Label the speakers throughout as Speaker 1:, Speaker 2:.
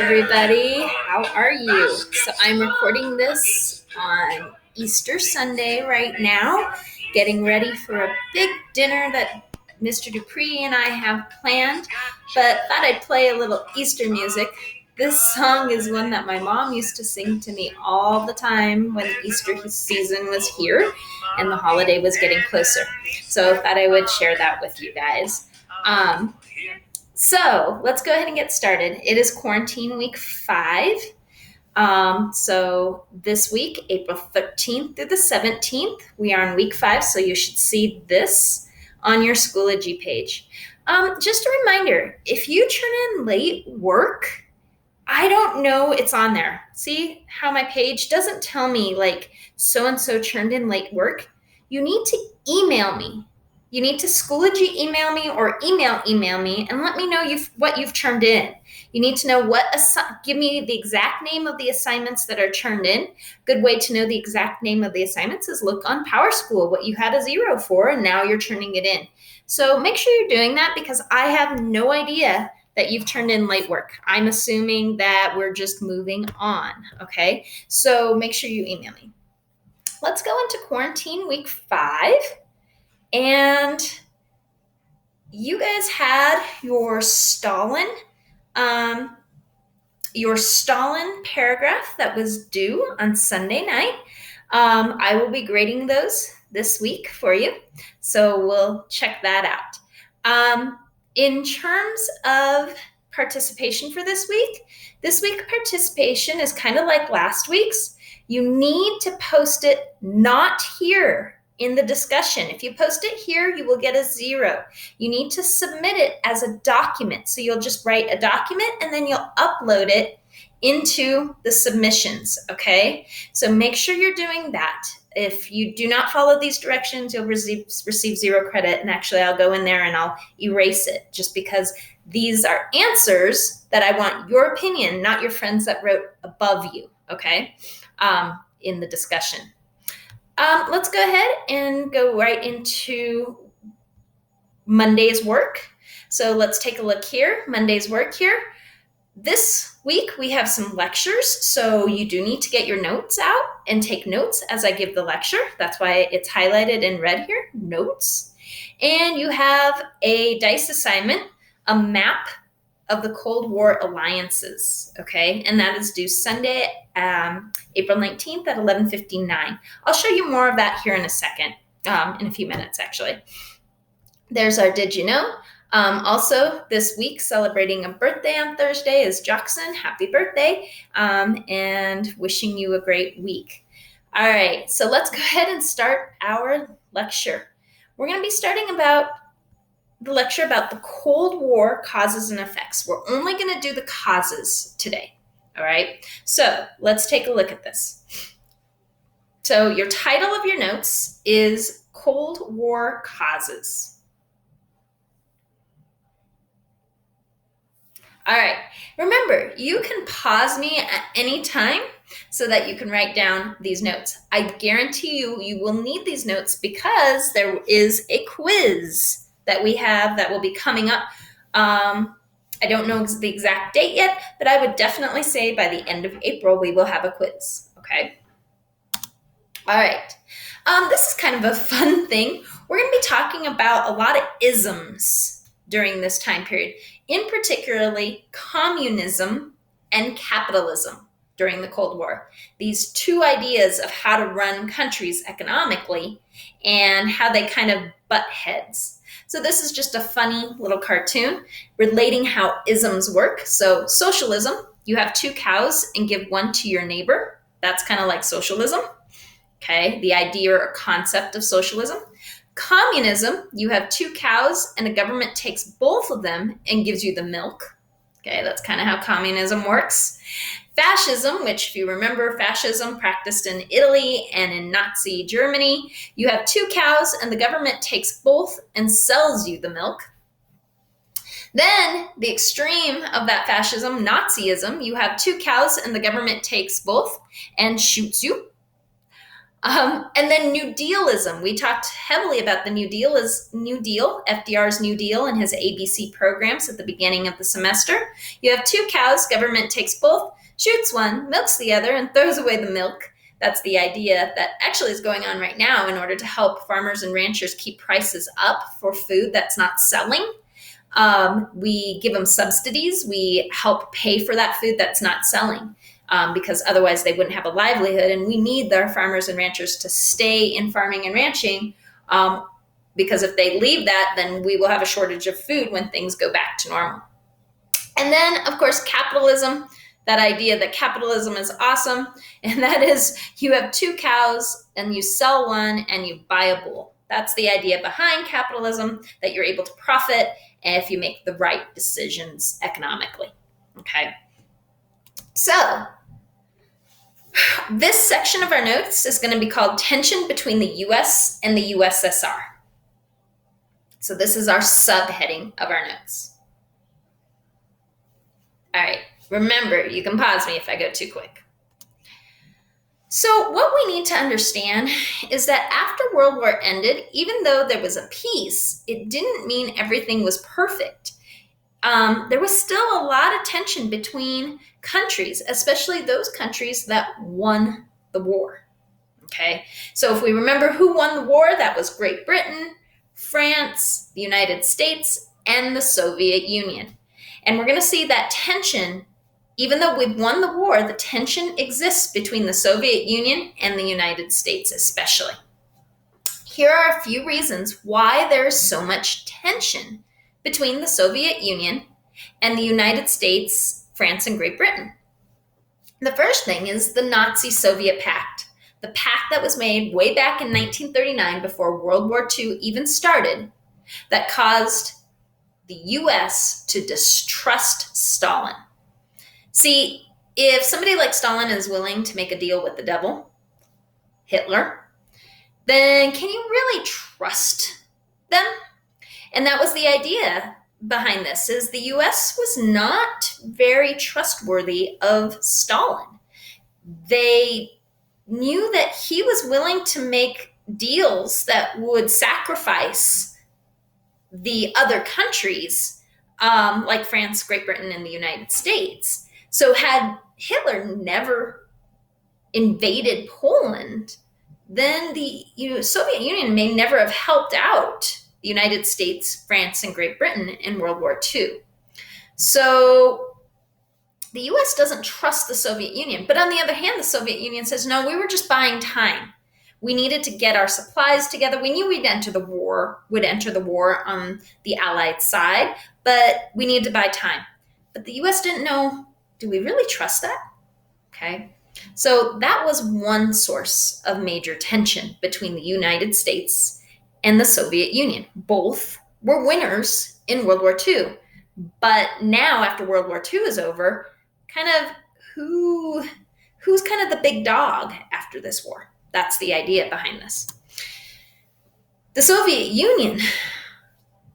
Speaker 1: everybody. How are you? So I'm recording this on Easter Sunday right now, getting ready for a big dinner that Mr. Dupree and I have planned, but thought I'd play a little Easter music. This song is one that my mom used to sing to me all the time when Easter season was here and the holiday was getting closer. So I thought I would share that with you guys. So let's go ahead and get started. It is quarantine week 5. So this week, April 13th through the 17th, we are on week 5. So you should see this on your Schoology page. Just a reminder, if you turn in late work, I don't know it's on there. See how my page doesn't tell me like so-and-so turned in late work? You need to email me. You need to Schoology email me or email me and let me know what you've turned in. You need to know give me the exact name of the assignments that are turned in. Good way to know the exact name of the assignments is look on PowerSchool, what you had a 0 for, and now you're turning it in. So make sure you're doing that because I have no idea that you've turned in late work. I'm assuming that we're just moving on, okay? So make sure you email me. Let's go into quarantine week 5. And you guys had your Stalin paragraph that was due on Sunday night. I will be grading those this week for you, so we'll check that out. In terms of participation for this week participation is kind of like last week's. You need to post it not here in the discussion. If you post it here, you will get a 0. You need to submit it as a document. So you'll just write a document and then you'll upload it into the submissions, okay? So make sure you're doing that. If you do not follow these directions, you'll receive 0 credit. And actually, I'll go in there and I'll erase it just because these are answers that I want your opinion, not your friends that wrote above you, okay, in the discussion. Let's go ahead and go right into Monday's work. So let's take a look here. Monday's work here. This week we have some lectures, so you do need to get your notes out and take notes as I give the lecture. That's why it's highlighted in red here, notes. And you have a DICE assignment, a map of the Cold War alliances, okay? And that is due Sunday, April 19th at 11:59. I'll show you more of that here in a second, in a few minutes, actually. There's our Did You Know? Also, this week, celebrating a birthday on Thursday is Jackson. Happy birthday, and wishing you a great week. All right, so let's go ahead and start our lecture. We're going to be starting about the lecture about the Cold War causes and effects. We're only going to do the causes today, all right? So let's take a look at this. So your title of your notes is Cold War Causes. All right, remember, you can pause me at any time so that you can write down these notes. I guarantee you will need these notes because there is a quiz that we have that will be coming up. I don't know the exact date yet, but I would definitely say by the end of April, we will have a quiz, okay? All right, this is kind of a fun thing. We're gonna be talking about a lot of isms during this time period, in particularly communism and capitalism during the Cold War. These two ideas of how to run countries economically and how they kind of butt heads. So this is just a funny little cartoon relating how isms work. So socialism, you have 2 cows and give one to your neighbor. That's kind of like socialism, okay? The idea or concept of socialism. Communism, you have 2 cows and the government takes both of them and gives you the milk. Okay, that's kind of how communism works. Fascism, which if you remember, fascism practiced in Italy and in Nazi Germany. You have 2 cows and the government takes both and sells you the milk. Then the extreme of that fascism, Nazism, you have 2 cows and the government takes both and shoots you. And then New Dealism. We talked heavily about the New Deal, FDR's New Deal and his ABC programs at the beginning of the semester. You have two cows, government takes both, shoots one, milks the other, and throws away the milk. That's the idea that actually is going on right now in order to help farmers and ranchers keep prices up for food that's not selling. We give them subsidies. We help pay for that food that's not selling. Because otherwise they wouldn't have a livelihood. And we need our farmers and ranchers to stay in farming and ranching, because if they leave that, then we will have a shortage of food when things go back to normal. And then, of course, capitalism, that idea that capitalism is awesome, and that is you have two cows and you sell one and you buy a bull. That's the idea behind capitalism, that you're able to profit if you make the right decisions economically. Okay. So, this section of our notes is going to be called Tension Between the U.S. and the USSR. So this is our subheading of our notes. All right, remember, you can pause me if I go too quick. So what we need to understand is that after World War ended, even though there was a peace, it didn't mean everything was perfect. There was still a lot of tension between countries, especially those countries that won the war. Okay, so if we remember who won the war, that was Great Britain, France, the United States, and the Soviet Union. And we're going to see that tension, even though we've won the war, the tension exists between the Soviet Union and the United States especially. Here are a few reasons why there is so much tension between the Soviet Union and the United States, France, and Great Britain. The first thing is the Nazi-Soviet Pact, the pact that was made way back in 1939 before World War II even started, that caused the US to distrust Stalin. See, if somebody like Stalin is willing to make a deal with the devil, Hitler, then can you really trust them? And that was the idea behind this, is the US was not very trustworthy of Stalin. They knew that he was willing to make deals that would sacrifice the other countries, like France, Great Britain, and the United States. So had Hitler never invaded Poland, then the Soviet Union may never have helped out the United States, France, and Great Britain in World War II. So the US doesn't trust the Soviet Union. But on the other hand, the Soviet Union says, no, we were just buying time. We needed to get our supplies together. We knew we'd enter the war on the Allied side, but we needed to buy time. But the US didn't know, do we really trust that? Okay. So that was one source of major tension between the United States and the Soviet Union. Both were winners in World War II. But now, after World War II is over, kind of who's kind of the big dog after this war? That's the idea behind this. The Soviet Union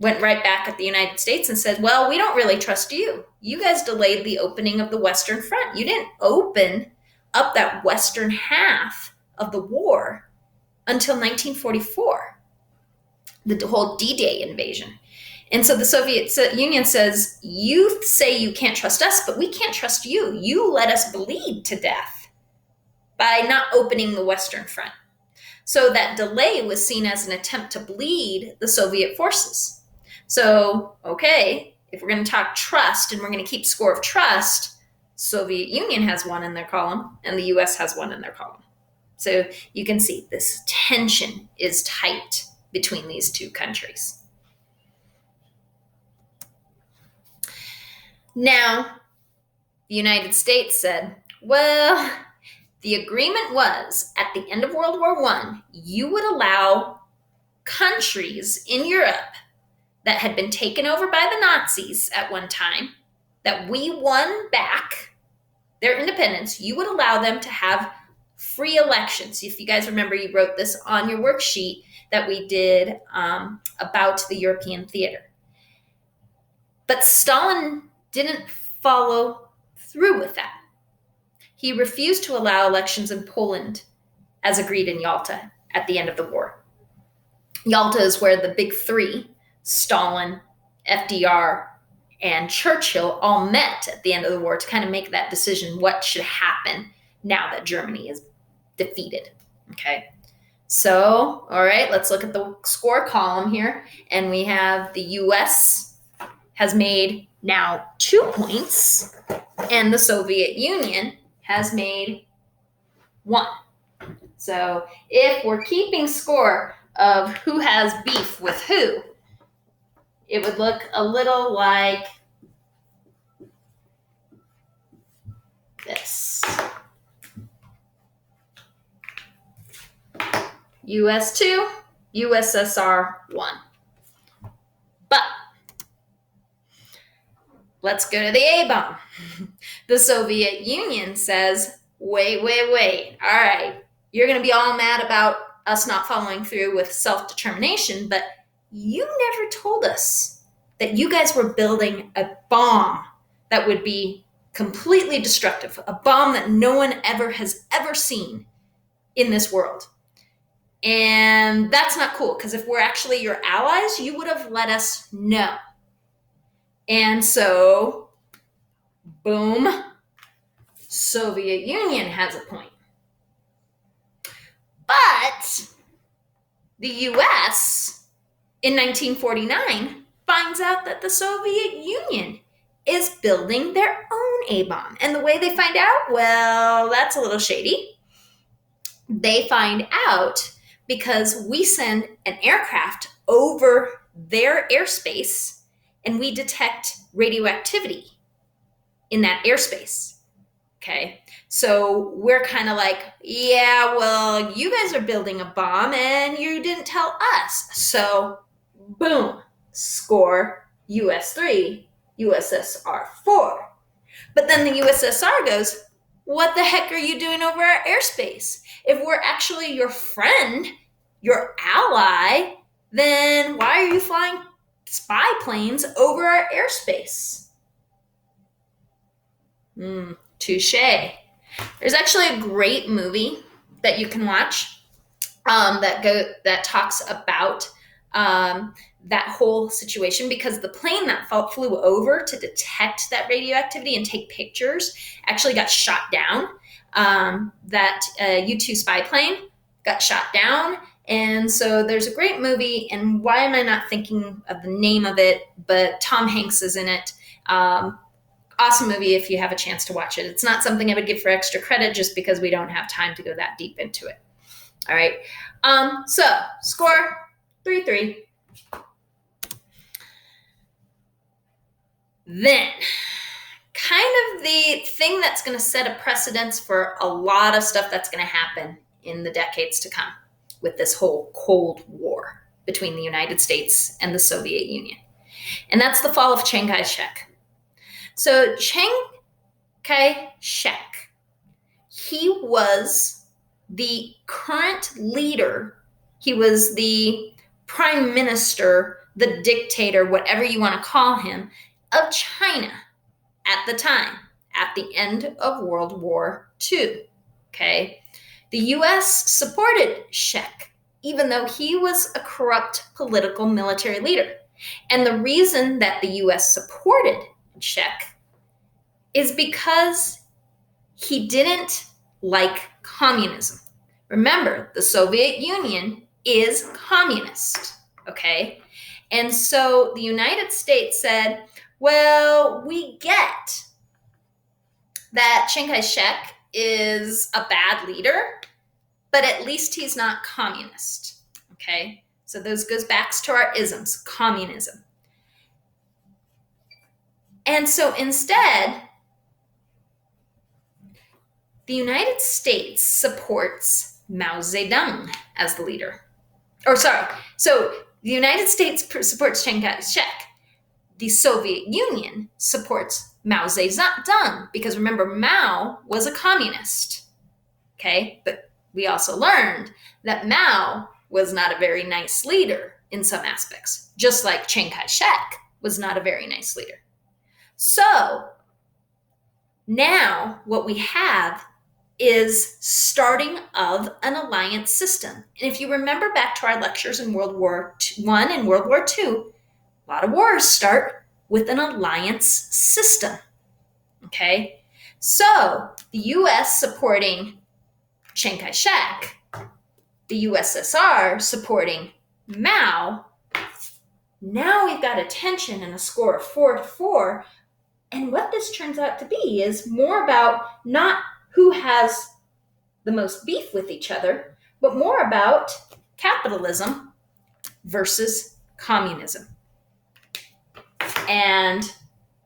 Speaker 1: went right back at the United States and said, well, we don't really trust you. You guys delayed the opening of the Western Front. You didn't open up that western half of the war until 1944, the whole D-Day invasion. And so the Soviet Union says, you say you can't trust us, but we can't trust you. You let us bleed to death by not opening the Western Front. So that delay was seen as an attempt to bleed the Soviet forces. So, okay, if we're going to talk trust and we're going to keep score of trust, Soviet Union has one in their column and the US has one in their column. So you can see this tension is tight between these two countries. Now, the United States said, well, the agreement was at the end of World War I, you would allow countries in Europe that had been taken over by the Nazis at one time, that we won back their independence, you would allow them to have free elections. If you guys remember, you wrote this on your worksheet that we did about the European theater. But Stalin didn't follow through with that. He refused to allow elections in Poland as agreed in Yalta at the end of the war. Yalta is where the big three, Stalin, FDR, and Churchill, all met at the end of the war to kind of make that decision what should happen now that Germany is defeated. Okay. So, all right, let's look at the score column here. And we have the US has made now 2 points, and the Soviet Union has made 1. So if we're keeping score of who has beef with who, it would look a little like this. US 2, USSR 1. But let's go to the A-bomb. The Soviet Union says, wait. All right, you're going to be all mad about us not following through with self-determination, but you never told us that you guys were building a bomb that would be completely destructive, a bomb that no one has ever seen in this world. And that's not cool, because if we're actually your allies, you would have let us know. And so, boom, Soviet Union has a point. But the US in 1949 finds out that the Soviet Union is building their own A-bomb. And the way they find out, well, that's a little shady. They find out because we send an aircraft over their airspace and we detect radioactivity in that airspace. Okay, so we're kind of like, yeah, well, you guys are building a bomb and you didn't tell us. So, boom, score US 3, USSR 4. But then the USSR goes, what the heck are you doing over our airspace? If we're actually your friend, your ally, then why are you flying spy planes over our airspace? Touche. There's actually a great movie that you can watch that talks about that whole situation, because the plane that flew over to detect that radioactivity and take pictures actually got shot down. That U-2 spy plane got shot down. And so there's a great movie, and why am I not thinking of the name of it, but Tom Hanks is in it. Awesome movie if you have a chance to watch it. It's not something I would give for extra credit just because we don't have time to go that deep into it. All right. So score 3-3. Then kind of the thing that's going to set a precedence for a lot of stuff that's going to happen in the decades to come with this whole Cold War between the United States and the Soviet Union. And that's the fall of Chiang Kai-shek. So Chiang Kai-shek, he was the current leader. He was the prime minister, the dictator, whatever you want to call him, of China at the time, at the end of World War II. Okay. The US supported Shek, even though he was a corrupt political military leader. And the reason that the US supported Shek is because he didn't like communism. Remember, the Soviet Union is communist, okay? And so the United States said, well, we get that Chiang Kai-shek is a bad leader, but at least he's not communist, okay? So those goes back to our isms, communism. And so instead, the United States supports Mao Zedong as the leader. So the United States supports Chiang Kai-shek. The Soviet Union supports Mao Zedong, because remember, Mao was a communist, okay? But we also learned that Mao was not a very nice leader in some aspects, just like Chiang Kai-shek was not a very nice leader. So now what we have is starting of an alliance system. And if you remember back to our lectures in World War I and World War II, a lot of wars start with an alliance system. Okay, so the US supporting Chiang Kai-shek, the USSR supporting Mao. Now we've got a tension and a score of 4-4. And what this turns out to be is more about not who has the most beef with each other, but more about capitalism versus communism. And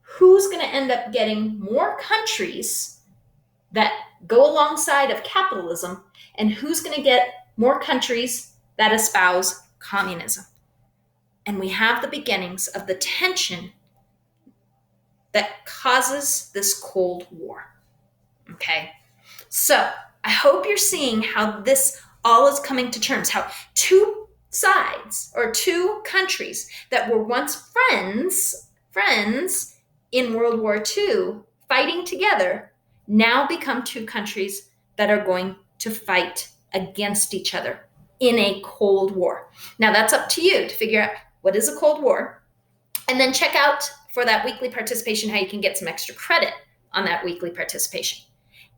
Speaker 1: who's going to end up getting more countries that go alongside of capitalism, and who's going to get more countries that espouse communism. And we have the beginnings of the tension that causes this Cold War. Okay, so I hope you're seeing how this all is coming to terms, how two sides or two countries that were once friends in World War II fighting together now become two countries that are going to fight against each other in a Cold War. Now that's up to you to figure out what is a Cold War, and then check out for that weekly participation how you can get some extra credit on that weekly participation.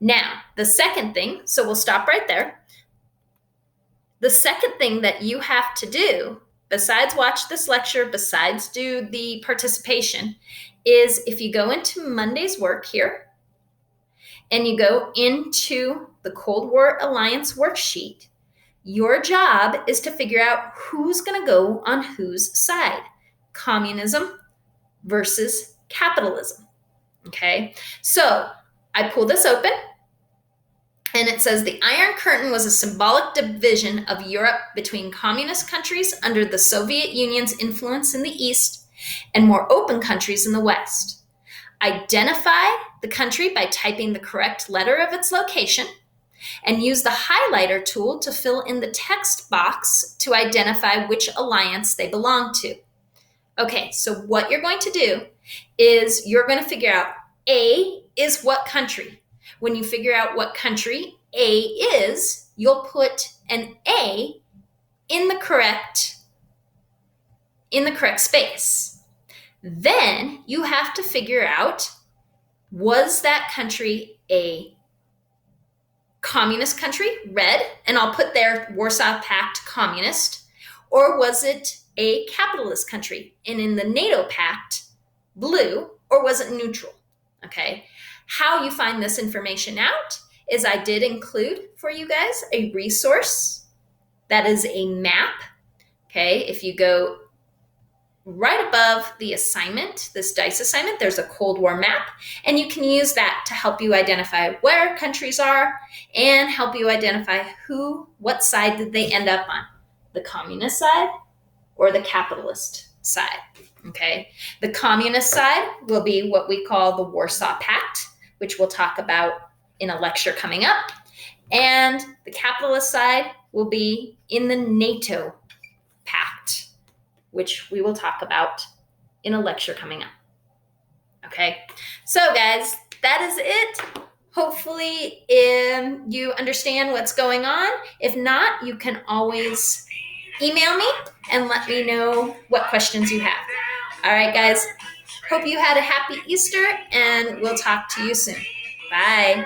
Speaker 1: Now, the second thing, so we'll stop right there. The second thing that you have to do, besides watch this lecture, besides do the participation, is if you go into Monday's work here and you go into the Cold War Alliance worksheet, your job is to figure out who's going to go on whose side, communism versus capitalism. Okay, so I pull this open and it says the Iron Curtain was a symbolic division of Europe between communist countries under the Soviet Union's influence in the East and more open countries in the West. Identify the country by typing the correct letter of its location and use the highlighter tool to fill in the text box to identify which alliance they belong to. Okay, so what you're going to do is you're going to figure out A is what country. When you figure out what country A is, you'll put an A in the correct space. Then you have to figure out, was that country a communist country, red, and I'll put there Warsaw Pact communist, or was it a capitalist country, and in the NATO Pact, blue, or was it neutral? Okay, how you find this information out is I did include for you guys a resource that is a map. Okay, if you go right above the assignment, this DICE assignment, there's a Cold War map, and you can use that to help you identify where countries are and help you identify what side did they end up on, the communist side or the capitalist side. Okay, the communist side will be what we call the Warsaw Pact, which we'll talk about in a lecture coming up, and the capitalist side will be in the NATO Pact, which we will talk about in a lecture coming up. Okay, so guys, that is it. Hopefully you understand what's going on. If not, you can always email me and let me know what questions you have. All right, guys, hope you had a happy Easter, and we'll talk to you soon. Bye.